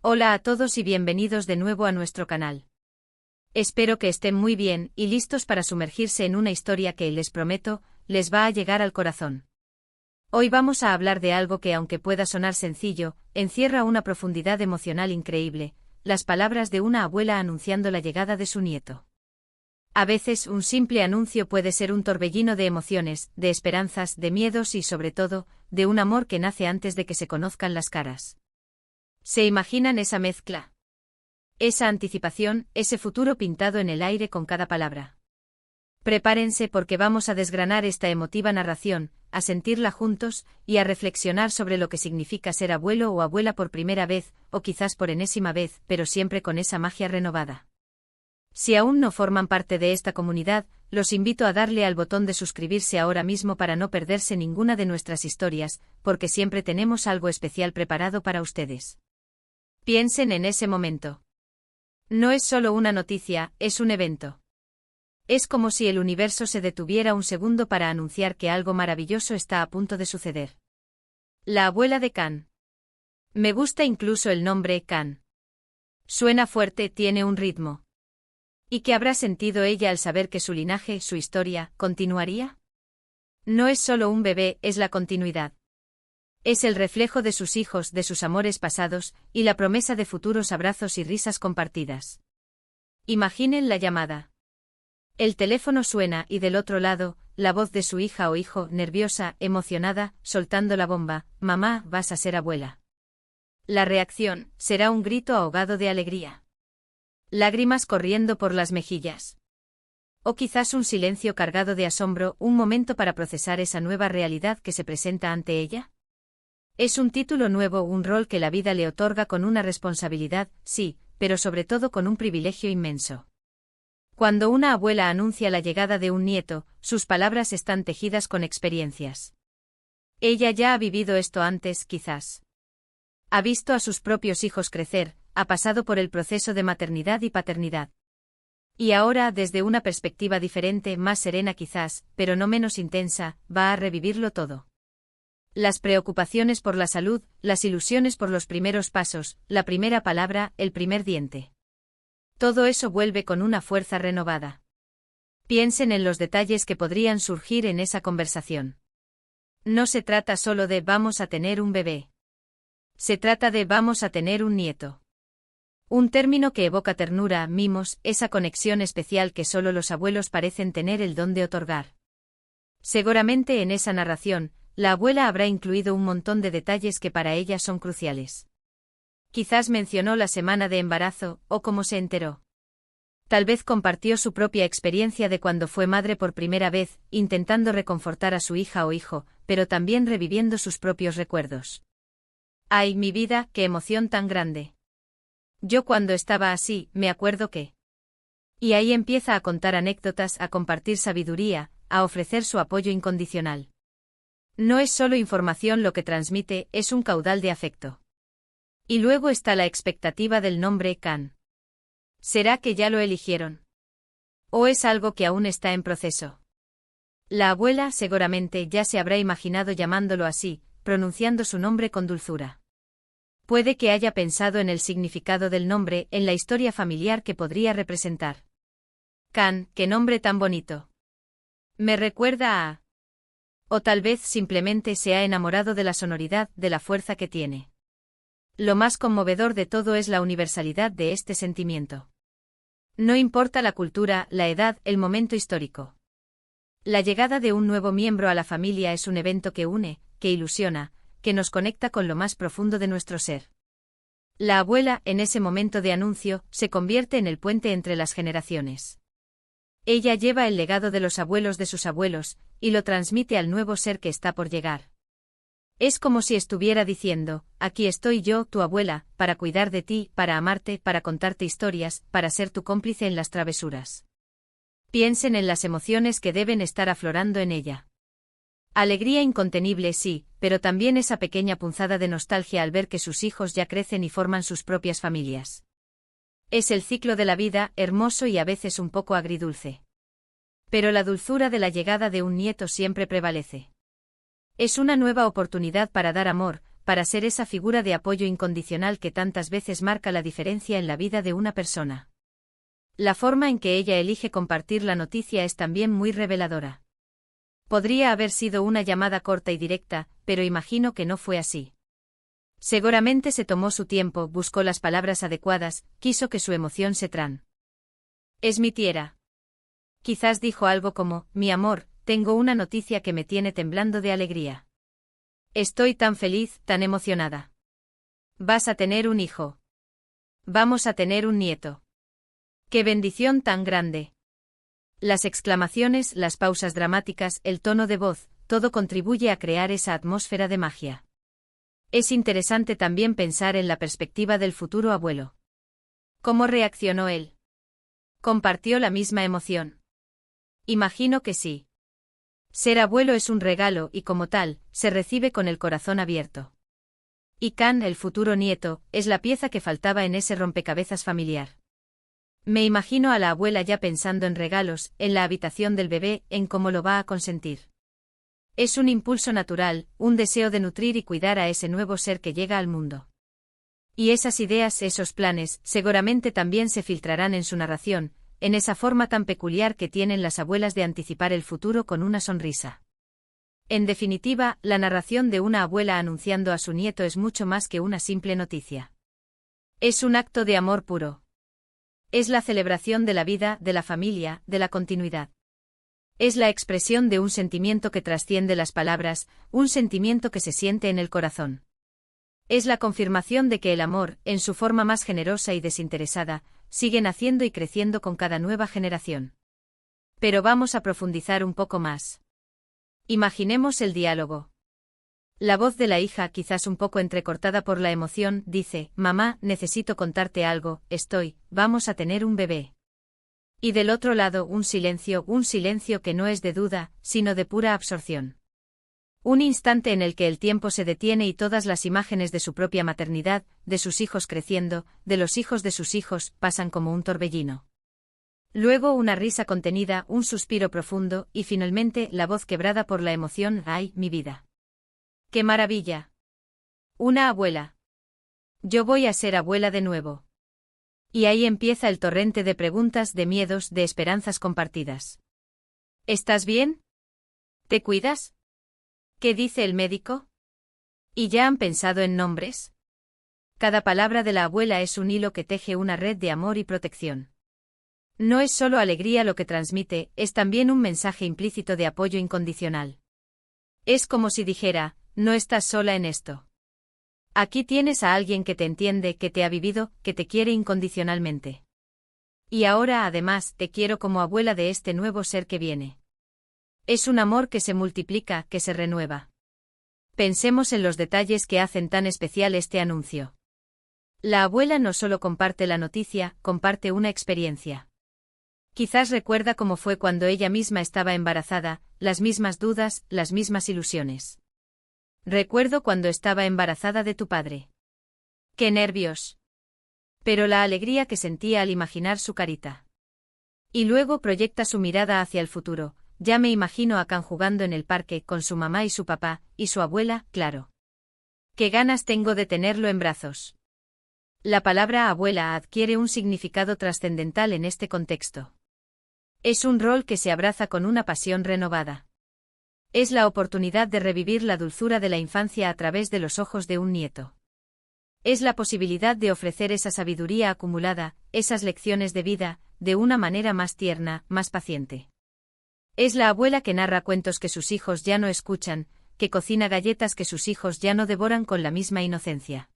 Hola a todos y bienvenidos de nuevo a nuestro canal. Espero que estén muy bien y listos para sumergirse en una historia que, les prometo, les va a llegar al corazón. Hoy vamos a hablar de algo que, aunque pueda sonar sencillo, encierra una profundidad emocional increíble: las palabras de una abuela anunciando la llegada de su nieto. A veces un simple anuncio puede ser un torbellino de emociones, de esperanzas, de miedos y, sobre todo, de un amor que nace antes de que se conozcan las caras. ¿Se imaginan esa mezcla? Esa anticipación, ese futuro pintado en el aire con cada palabra. Prepárense porque vamos a desgranar esta emotiva narración, a sentirla juntos y a reflexionar sobre lo que significa ser abuelo o abuela por primera vez, o quizás por enésima vez, pero siempre con esa magia renovada. Si aún no forman parte de esta comunidad, los invito a darle al botón de suscribirse ahora mismo para no perderse ninguna de nuestras historias, porque siempre tenemos algo especial preparado para ustedes. Piensen en ese momento. No es solo una noticia, es un evento. Es como si el universo se detuviera un segundo para anunciar que algo maravilloso está a punto de suceder. La abuela de Can. Me gusta incluso el nombre Can. Suena fuerte, tiene un ritmo. ¿Y qué habrá sentido ella al saber que su linaje, su historia, continuaría? No es solo un bebé, es la continuidad. Es el reflejo de sus hijos, de sus amores pasados, y la promesa de futuros abrazos y risas compartidas. Imaginen la llamada. El teléfono suena y del otro lado, la voz de su hija o hijo, nerviosa, emocionada, soltando la bomba: «Mamá, vas a ser abuela». La reacción será un grito ahogado de alegría. Lágrimas corriendo por las mejillas. O quizás un silencio cargado de asombro, un momento para procesar esa nueva realidad que se presenta ante ella. Es un título nuevo, un rol que la vida le otorga con una responsabilidad, sí, pero sobre todo con un privilegio inmenso. Cuando una abuela anuncia la llegada de un nieto, sus palabras están tejidas con experiencias. Ella ya ha vivido esto antes, quizás. Ha visto a sus propios hijos crecer, ha pasado por el proceso de maternidad y paternidad. Y ahora, desde una perspectiva diferente, más serena quizás, pero no menos intensa, va a revivirlo todo. Las preocupaciones por la salud, las ilusiones por los primeros pasos, la primera palabra, el primer diente. Todo eso vuelve con una fuerza renovada. Piensen en los detalles que podrían surgir en esa conversación. No se trata solo de «vamos a tener un bebé». Se trata de «vamos a tener un nieto». Un término que evoca ternura, mimos, esa conexión especial que solo los abuelos parecen tener el don de otorgar. Seguramente en esa narración, la abuela habrá incluido un montón de detalles que para ella son cruciales. Quizás mencionó la semana de embarazo, o cómo se enteró. Tal vez compartió su propia experiencia de cuando fue madre por primera vez, intentando reconfortar a su hija o hijo, pero también reviviendo sus propios recuerdos. ¡Ay, mi vida, qué emoción tan grande! Yo cuando estaba así, me acuerdo que... Y ahí empieza a contar anécdotas, a compartir sabiduría, a ofrecer su apoyo incondicional. No es solo información lo que transmite, es un caudal de afecto. Y luego está la expectativa del nombre Can. ¿Será que ya lo eligieron? ¿O es algo que aún está en proceso? La abuela seguramente ya se habrá imaginado llamándolo así, pronunciando su nombre con dulzura. Puede que haya pensado en el significado del nombre, en la historia familiar que podría representar. Can, qué nombre tan bonito. Me recuerda a... O tal vez simplemente se ha enamorado de la sonoridad, de la fuerza que tiene. Lo más conmovedor de todo es la universalidad de este sentimiento. No importa la cultura, la edad, el momento histórico. La llegada de un nuevo miembro a la familia es un evento que une, que ilusiona, que nos conecta con lo más profundo de nuestro ser. La abuela, en ese momento de anuncio, se convierte en el puente entre las generaciones. Ella lleva el legado de los abuelos de sus abuelos, y lo transmite al nuevo ser que está por llegar. Es como si estuviera diciendo: aquí estoy yo, tu abuela, para cuidar de ti, para amarte, para contarte historias, para ser tu cómplice en las travesuras. Piensen en las emociones que deben estar aflorando en ella. Alegría incontenible, sí, pero también esa pequeña punzada de nostalgia al ver que sus hijos ya crecen y forman sus propias familias. Es el ciclo de la vida, hermoso y a veces un poco agridulce. Pero la dulzura de la llegada de un nieto siempre prevalece. Es una nueva oportunidad para dar amor, para ser esa figura de apoyo incondicional que tantas veces marca la diferencia en la vida de una persona. La forma en que ella elige compartir la noticia es también muy reveladora. Podría haber sido una llamada corta y directa, pero imagino que no fue así. Seguramente se tomó su tiempo, buscó las palabras adecuadas, quiso que su emoción se transmitiera. Quizás dijo algo como: mi amor, tengo una noticia que me tiene temblando de alegría. Estoy tan feliz, tan emocionada. Vas a tener un hijo. Vamos a tener un nieto. ¡Qué bendición tan grande! Las exclamaciones, las pausas dramáticas, el tono de voz, todo contribuye a crear esa atmósfera de magia. Es interesante también pensar en la perspectiva del futuro abuelo. ¿Cómo reaccionó él? ¿Compartió la misma emoción? Imagino que sí. Ser abuelo es un regalo y, como tal, se recibe con el corazón abierto. Y Can, el futuro nieto, es la pieza que faltaba en ese rompecabezas familiar. Me imagino a la abuela ya pensando en regalos, en la habitación del bebé, en cómo lo va a consentir. Es un impulso natural, un deseo de nutrir y cuidar a ese nuevo ser que llega al mundo. Y esas ideas, esos planes, seguramente también se filtrarán en su narración, en esa forma tan peculiar que tienen las abuelas de anticipar el futuro con una sonrisa. En definitiva, la narración de una abuela anunciando a su nieto es mucho más que una simple noticia. Es un acto de amor puro. Es la celebración de la vida, de la familia, de la continuidad. Es la expresión de un sentimiento que trasciende las palabras, un sentimiento que se siente en el corazón. Es la confirmación de que el amor, en su forma más generosa y desinteresada, sigue naciendo y creciendo con cada nueva generación. Pero vamos a profundizar un poco más. Imaginemos el diálogo. La voz de la hija, quizás un poco entrecortada por la emoción, dice: mamá, necesito contarte algo, vamos a tener un bebé. Y del otro lado un silencio que no es de duda, sino de pura absorción. Un instante en el que el tiempo se detiene y todas las imágenes de su propia maternidad, de sus hijos creciendo, de los hijos de sus hijos, pasan como un torbellino. Luego una risa contenida, un suspiro profundo, y finalmente la voz quebrada por la emoción: ¡ay, mi vida! ¡Qué maravilla! Una abuela. Yo voy a ser abuela de nuevo. Y ahí empieza el torrente de preguntas, de miedos, de esperanzas compartidas. ¿Estás bien? ¿Te cuidas? ¿Qué dice el médico? ¿Y ya han pensado en nombres? Cada palabra de la abuela es un hilo que teje una red de amor y protección. No es solo alegría lo que transmite, es también un mensaje implícito de apoyo incondicional. Es como si dijera: no estás sola en esto. Aquí tienes a alguien que te entiende, que te ha vivido, que te quiere incondicionalmente. Y ahora además te quiero como abuela de este nuevo ser que viene. Es un amor que se multiplica, que se renueva. Pensemos en los detalles que hacen tan especial este anuncio. La abuela no solo comparte la noticia, comparte una experiencia. Quizás recuerda cómo fue cuando ella misma estaba embarazada, las mismas dudas, las mismas ilusiones. Recuerdo cuando estaba embarazada de tu padre. ¡Qué nervios! Pero la alegría que sentía al imaginar su carita. Y luego proyecta su mirada hacia el futuro. Ya me imagino a Can jugando en el parque con su mamá y su papá, y su abuela, claro. ¡Qué ganas tengo de tenerlo en brazos! La palabra abuela adquiere un significado trascendental en este contexto. Es un rol que se abraza con una pasión renovada. Es la oportunidad de revivir la dulzura de la infancia a través de los ojos de un nieto. Es la posibilidad de ofrecer esa sabiduría acumulada, esas lecciones de vida, de una manera más tierna, más paciente. Es la abuela que narra cuentos que sus hijos ya no escuchan, que cocina galletas que sus hijos ya no devoran con la misma inocencia.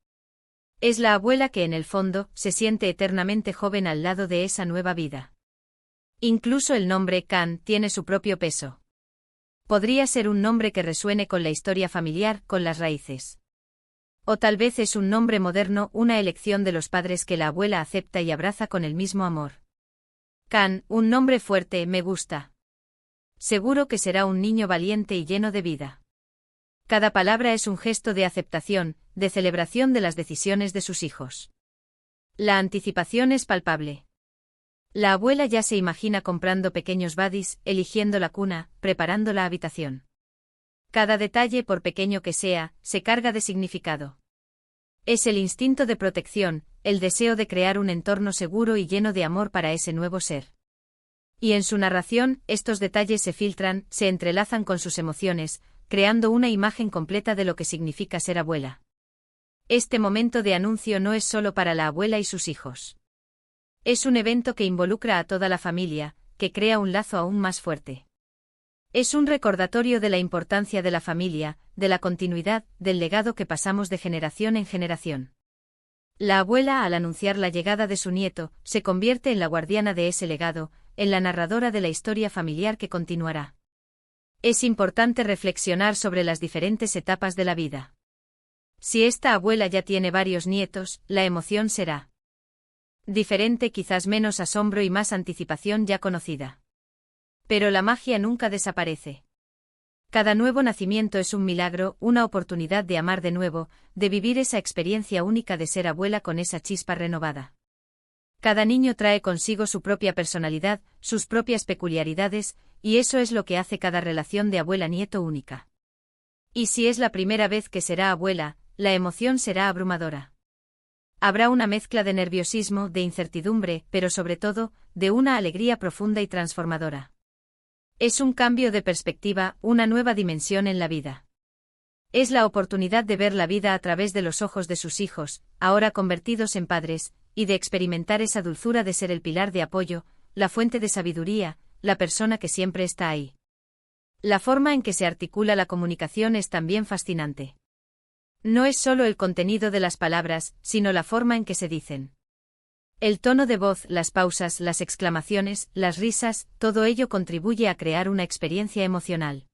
Es la abuela que en el fondo se siente eternamente joven al lado de esa nueva vida. Incluso el nombre Can tiene su propio peso. Podría ser un nombre que resuene con la historia familiar, con las raíces. O tal vez es un nombre moderno, una elección de los padres que la abuela acepta y abraza con el mismo amor. Can, un nombre fuerte, me gusta. Seguro que será un niño valiente y lleno de vida. Cada palabra es un gesto de aceptación, de celebración de las decisiones de sus hijos. La anticipación es palpable. La abuela ya se imagina comprando pequeños buddies, eligiendo la cuna, preparando la habitación. Cada detalle, por pequeño que sea, se carga de significado. Es el instinto de protección, el deseo de crear un entorno seguro y lleno de amor para ese nuevo ser. Y en su narración, estos detalles se filtran, se entrelazan con sus emociones, creando una imagen completa de lo que significa ser abuela. Este momento de anuncio no es solo para la abuela y sus hijos. Es un evento que involucra a toda la familia, que crea un lazo aún más fuerte. Es un recordatorio de la importancia de la familia, de la continuidad, del legado que pasamos de generación en generación. La abuela, al anunciar la llegada de su nieto, se convierte en la guardiana de ese legado, en la narradora de la historia familiar que continuará. Es importante reflexionar sobre las diferentes etapas de la vida. Si esta abuela ya tiene varios nietos, la emoción será diferente, quizás menos asombro y más anticipación ya conocida. Pero la magia nunca desaparece. Cada nuevo nacimiento es un milagro, una oportunidad de amar de nuevo, de vivir esa experiencia única de ser abuela con esa chispa renovada. Cada niño trae consigo su propia personalidad, sus propias peculiaridades, y eso es lo que hace cada relación de abuela-nieto única. Y si es la primera vez que será abuela, la emoción será abrumadora. Habrá una mezcla de nerviosismo, de incertidumbre, pero sobre todo, de una alegría profunda y transformadora. Es un cambio de perspectiva, una nueva dimensión en la vida. Es la oportunidad de ver la vida a través de los ojos de sus hijos, ahora convertidos en padres, y de experimentar esa dulzura de ser el pilar de apoyo, la fuente de sabiduría, la persona que siempre está ahí. La forma en que se articula la comunicación es también fascinante. No es solo el contenido de las palabras, sino la forma en que se dicen. El tono de voz, las pausas, las exclamaciones, las risas, todo ello contribuye a crear una experiencia emocional.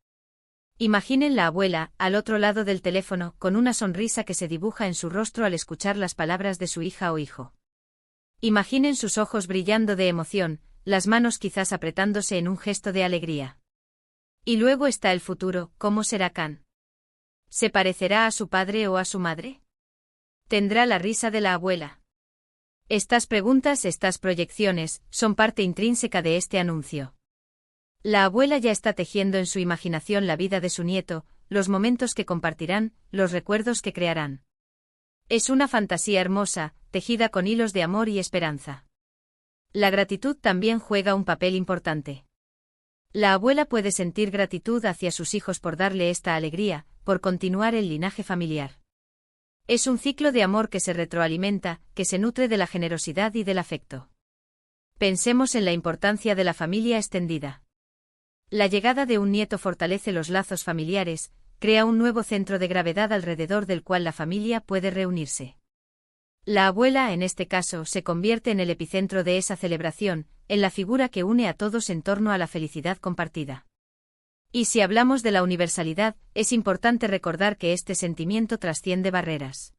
Imaginen la abuela, al otro lado del teléfono, con una sonrisa que se dibuja en su rostro al escuchar las palabras de su hija o hijo. Imaginen sus ojos brillando de emoción, las manos quizás apretándose en un gesto de alegría. Y luego está el futuro, ¿cómo será Can? ¿Se parecerá a su padre o a su madre? ¿Tendrá la risa de la abuela? Estas preguntas, estas proyecciones, son parte intrínseca de este anuncio. La abuela ya está tejiendo en su imaginación la vida de su nieto, los momentos que compartirán, los recuerdos que crearán. Es una fantasía hermosa, tejida con hilos de amor y esperanza. La gratitud también juega un papel importante. La abuela puede sentir gratitud hacia sus hijos por darle esta alegría, por continuar el linaje familiar. Es un ciclo de amor que se retroalimenta, que se nutre de la generosidad y del afecto. Pensemos en la importancia de la familia extendida. La llegada de un nieto fortalece los lazos familiares, crea un nuevo centro de gravedad alrededor del cual la familia puede reunirse. La abuela, en este caso, se convierte en el epicentro de esa celebración, en la figura que une a todos en torno a la felicidad compartida. Y si hablamos de la universalidad, es importante recordar que este sentimiento trasciende barreras.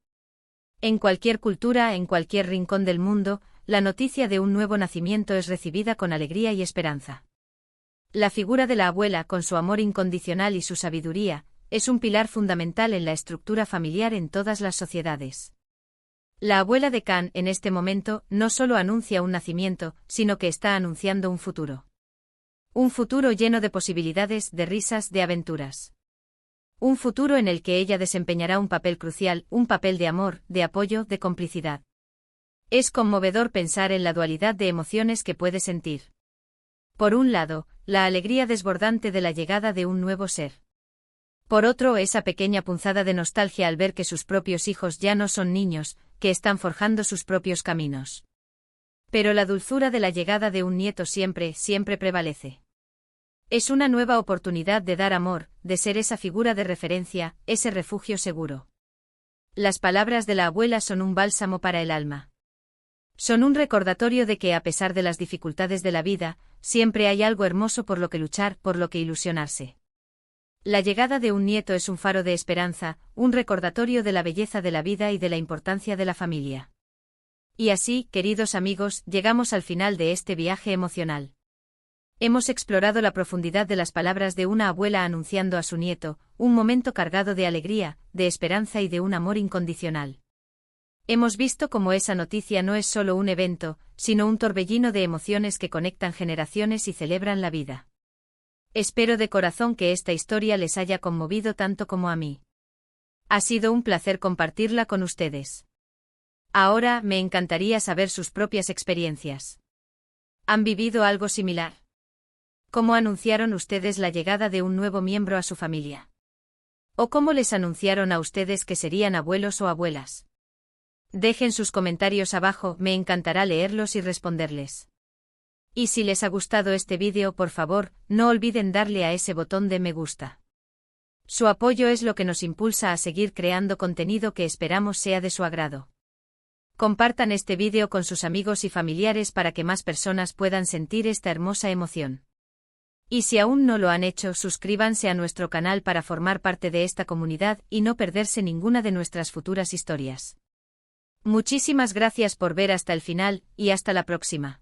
En cualquier cultura, en cualquier rincón del mundo, la noticia de un nuevo nacimiento es recibida con alegría y esperanza. La figura de la abuela, con su amor incondicional y su sabiduría, es un pilar fundamental en la estructura familiar en todas las sociedades. La abuela de Can, en este momento, no solo anuncia un nacimiento, sino que está anunciando un futuro. Un futuro lleno de posibilidades, de risas, de aventuras. Un futuro en el que ella desempeñará un papel crucial, un papel de amor, de apoyo, de complicidad. Es conmovedor pensar en la dualidad de emociones que puede sentir. Por un lado, la alegría desbordante de la llegada de un nuevo ser. Por otro, esa pequeña punzada de nostalgia al ver que sus propios hijos ya no son niños, que están forjando sus propios caminos. Pero la dulzura de la llegada de un nieto siempre, siempre prevalece. Es una nueva oportunidad de dar amor, de ser esa figura de referencia, ese refugio seguro. Las palabras de la abuela son un bálsamo para el alma. Son un recordatorio de que a pesar de las dificultades de la vida, siempre hay algo hermoso por lo que luchar, por lo que ilusionarse. La llegada de un nieto es un faro de esperanza, un recordatorio de la belleza de la vida y de la importancia de la familia. Y así, queridos amigos, llegamos al final de este viaje emocional. Hemos explorado la profundidad de las palabras de una abuela anunciando a su nieto, un momento cargado de alegría, de esperanza y de un amor incondicional. Hemos visto cómo esa noticia no es solo un evento, sino un torbellino de emociones que conectan generaciones y celebran la vida. Espero de corazón que esta historia les haya conmovido tanto como a mí. Ha sido un placer compartirla con ustedes. Ahora me encantaría saber sus propias experiencias. ¿Han vivido algo similar? ¿Cómo anunciaron ustedes la llegada de un nuevo miembro a su familia? ¿O cómo les anunciaron a ustedes que serían abuelos o abuelas? Dejen sus comentarios abajo, me encantará leerlos y responderles. Y si les ha gustado este vídeo, por favor, no olviden darle a ese botón de me gusta. Su apoyo es lo que nos impulsa a seguir creando contenido que esperamos sea de su agrado. Compartan este vídeo con sus amigos y familiares para que más personas puedan sentir esta hermosa emoción. Y si aún no lo han hecho, suscríbanse a nuestro canal para formar parte de esta comunidad y no perderse ninguna de nuestras futuras historias. Muchísimas gracias por ver hasta el final, y hasta la próxima.